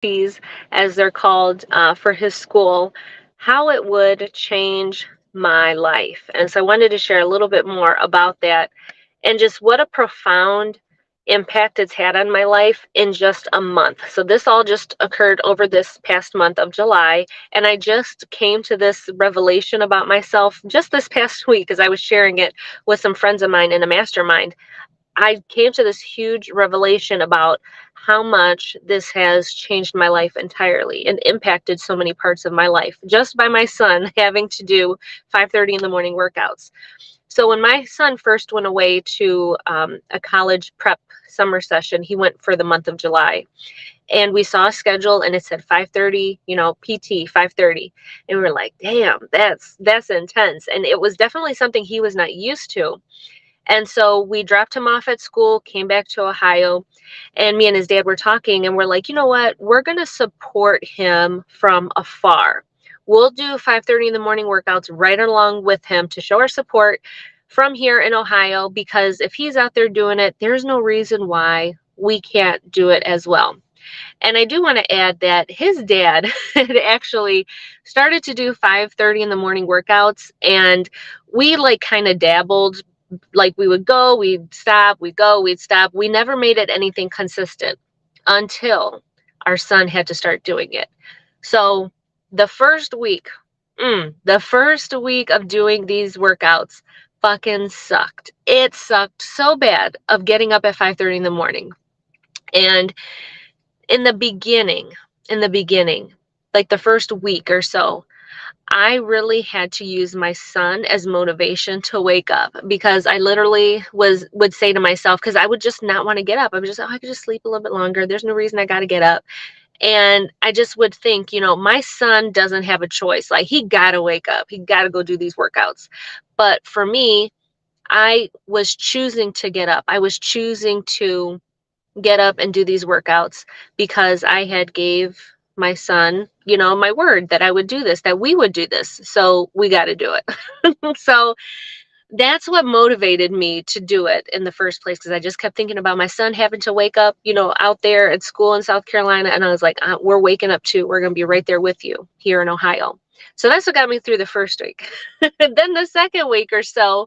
fees, as they're called, for his school, how it would change my life. And so I wanted to share a little bit more about that and just what a profound impact it's had on my life in just a month. So this all just occurred over this past month of July, and I just came to this revelation about myself just this past week as I was sharing it with some friends of mine in a mastermind. I came to this huge revelation about how much this has changed my life entirely and impacted so many parts of my life just by my son having to do 5:30 in the morning workouts. So when my son first went away to a college prep summer session, he went for the month of July, and we saw a schedule and it said 5:30, PT 5:30, and we were like, damn, that's intense. And it was definitely something he was not used to. And so we dropped him off at school, came back to Ohio, and me and his dad were talking, and we're like, you know what? We're going to support him from afar. We'll do 5:30 in the morning workouts right along with him to show our support from here in Ohio, because if he's out there doing it, there's no reason why we can't do it as well. And I do want to add that his dad had actually started to do 5:30 in the morning workouts, and we like kind of dabbled. Like we would go, we'd stop, we'd go, we'd stop. We never made it anything consistent until our son had to start doing it. So the first week, of doing these workouts fucking sucked. It sucked so bad of getting up at 5:30 in the morning. And in the beginning, like the first week or so, I really had to use my son as motivation to wake up, because I literally would say to myself, because I would just not want to get up. I was just, oh, I could just sleep a little bit longer. There's no reason I got to get up. And I just would think, my son doesn't have a choice. Like, he got to wake up. He got to go do these workouts. But for me, I was choosing to get up. I was choosing to get up and do these workouts because I had gave my son, my word that I would do this, that we would do this. So we got to do it. So that's what motivated me to do it in the first place, because I just kept thinking about my son having to wake up, out there at school in South Carolina. And I was like, we're waking up too. We're going to be right there with you here in Ohio. So that's what got me through the first week. Then the second week or so,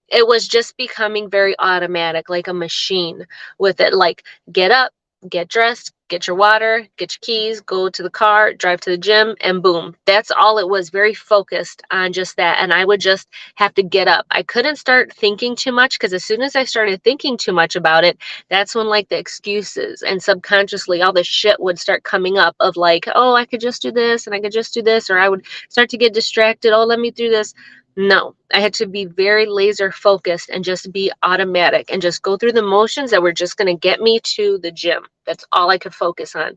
it was just becoming very automatic, like a machine with it. Like, get up, get dressed, get your water, get your keys, go to the car, drive to the gym, and boom. That's all it was, very focused on just that. And I would just have to get up. I couldn't start thinking too much, because as soon as I started thinking too much about it, that's when like the excuses and subconsciously all this shit would start coming up of like, oh, I could just do this and I could just do this, or I would start to get distracted. Oh, let me do this. No, I had to be very laser focused and just be automatic and just go through the motions that were just going to get me to the gym. That's all I could focus on.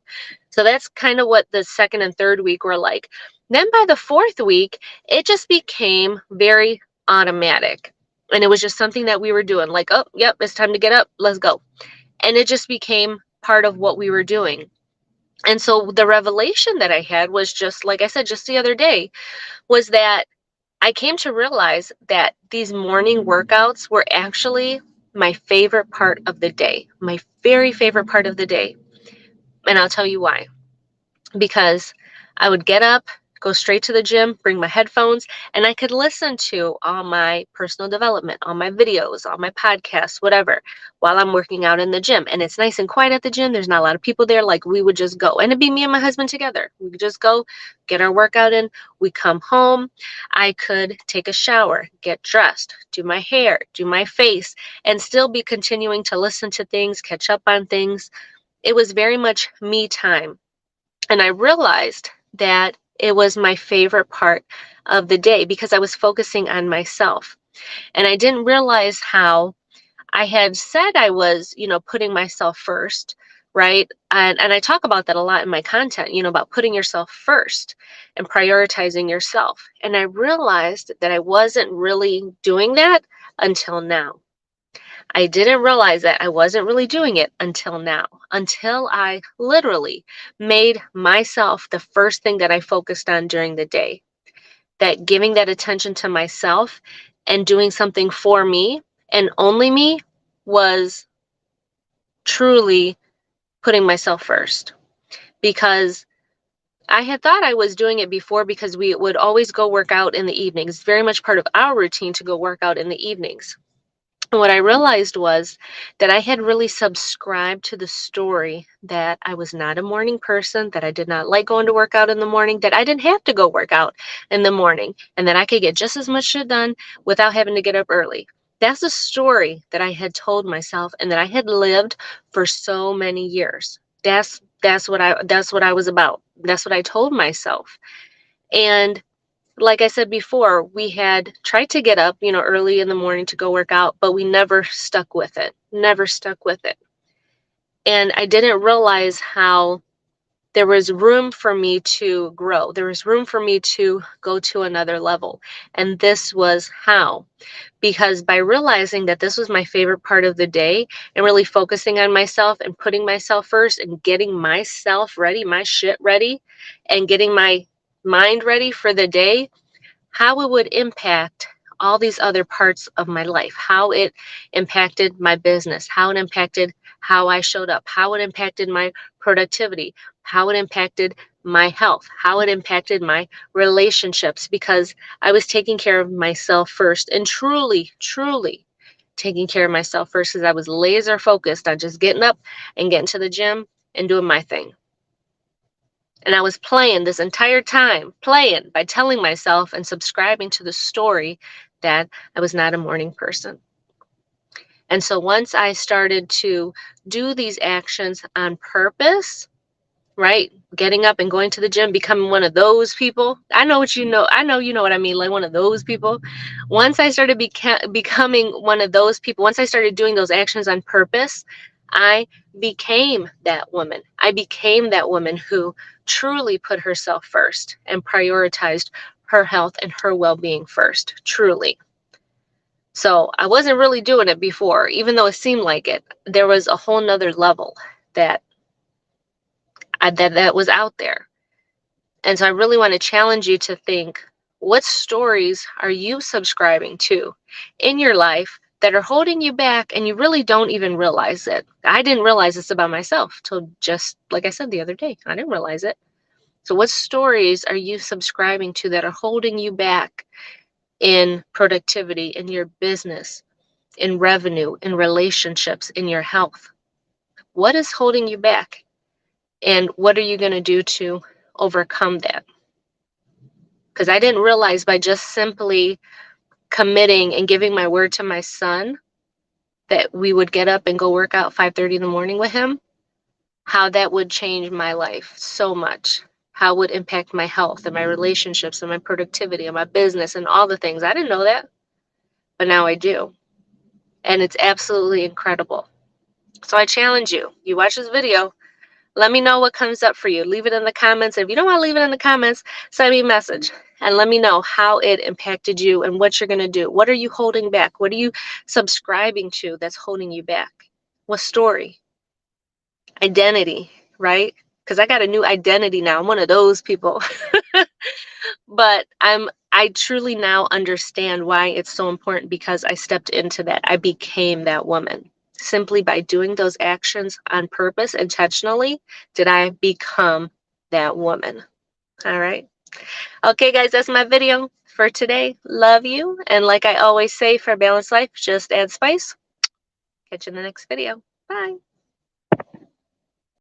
So that's kind of what the second and third week were like. Then by the fourth week, it just became very automatic. And it was just something that we were doing, like, oh, yep, it's time to get up. Let's go. And it just became part of what we were doing. And so the revelation that I had was just, like I said, just the other day, was that I came to realize that these morning workouts were actually my favorite part of the day, my very favorite part of the day. And I'll tell you why. Because I would get up, go straight to the gym, bring my headphones, and I could listen to all my personal development, all my videos, all my podcasts, whatever, while I'm working out in the gym. And it's nice and quiet at the gym. There's not a lot of people there. Like, we would just go, and it'd be me and my husband together. We could just go get our workout in. We come home. I could take a shower, get dressed, do my hair, do my face, and still be continuing to listen to things, catch up on things. It was very much me time. And I realized that it was my favorite part of the day because I was focusing on myself. And I didn't realize how I had said I was, putting myself first, right? And I talk about that a lot in my content, about putting yourself first and prioritizing yourself. And I realized that I wasn't really doing that until now. I didn't realize that I wasn't really doing it until now, until I literally made myself the first thing that I focused on during the day. That giving that attention to myself and doing something for me and only me was truly putting myself first. because I had thought I was doing it before because we would always go work out in the evenings. Very much part of our routine to go work out in the evenings. And what I realized was that I had really subscribed to the story that I was not a morning person, that I did not like going to work out in the morning, that I didn't have to go work out in the morning, and that I could get just as much shit done without having to get up early. That's a story that I had told myself and that I had lived for so many years. That's what I was about. That's what I told myself. And like I said before, we had tried to get up, early in the morning to go work out, but we never stuck with it. Never stuck with it. And I didn't realize how there was room for me to grow. There was room for me to go to another level. And this was how. Because by realizing that this was my favorite part of the day and really focusing on myself and putting myself first and getting myself ready, my shit ready, and getting my mind ready for the day, how it would impact all these other parts of my life, how it impacted my business, how it impacted how I showed up, how it impacted my productivity, how it impacted my health, how it impacted my relationships, because I was taking care of myself first and truly, truly taking care of myself first because I was laser focused on just getting up and getting to the gym and doing my thing. And I was playing this entire time, playing by telling myself and subscribing to the story that I was not a morning person. And so once I started to do these actions on purpose, right? Getting up and going to the gym, becoming one of those people. I know you know what I mean, like one of those people. Once I started becoming one of those people, once I started doing those actions on purpose, I became that woman. I became that woman who truly put herself first and prioritized her health and her well-being first, truly. So I wasn't really doing it before, even though it seemed like it. There was a whole nother level that was out there. And so I really want to challenge you to think, what stories are you subscribing to in your life that are holding you back and you really don't even realize it? I didn't realize this about myself till just, like I said, the other day. I didn't realize it. So what stories are you subscribing to that are holding you back in productivity, in your business, in revenue, in relationships, in your health? What is holding you back? And what are you going to do to overcome that? Because I didn't realize by just simply committing and giving my word to my son that we would get up and go work out 5:30 in the morning with him, how that would change my life so much, how it would impact my health and my relationships and my productivity and my business and all the things. I didn't know that, but now I do. And it's absolutely incredible. So I challenge you, you watch this video, let me know what comes up for you. Leave it in the comments. If you don't want to leave it in the comments, send me a message and let me know how it impacted you and what you're going to do. What are you holding back? What are you subscribing to that's holding you back? What story? Identity, right? Because I got a new identity now. I'm one of those people. But I truly now understand why it's so important, because I stepped into that. I became that woman. Simply by doing those actions on purpose, intentionally, did I become that woman. All right. Okay, guys, that's my video for today. Love you. And like I always say, for a balanced life, just add spice. Catch you in the next video. Bye.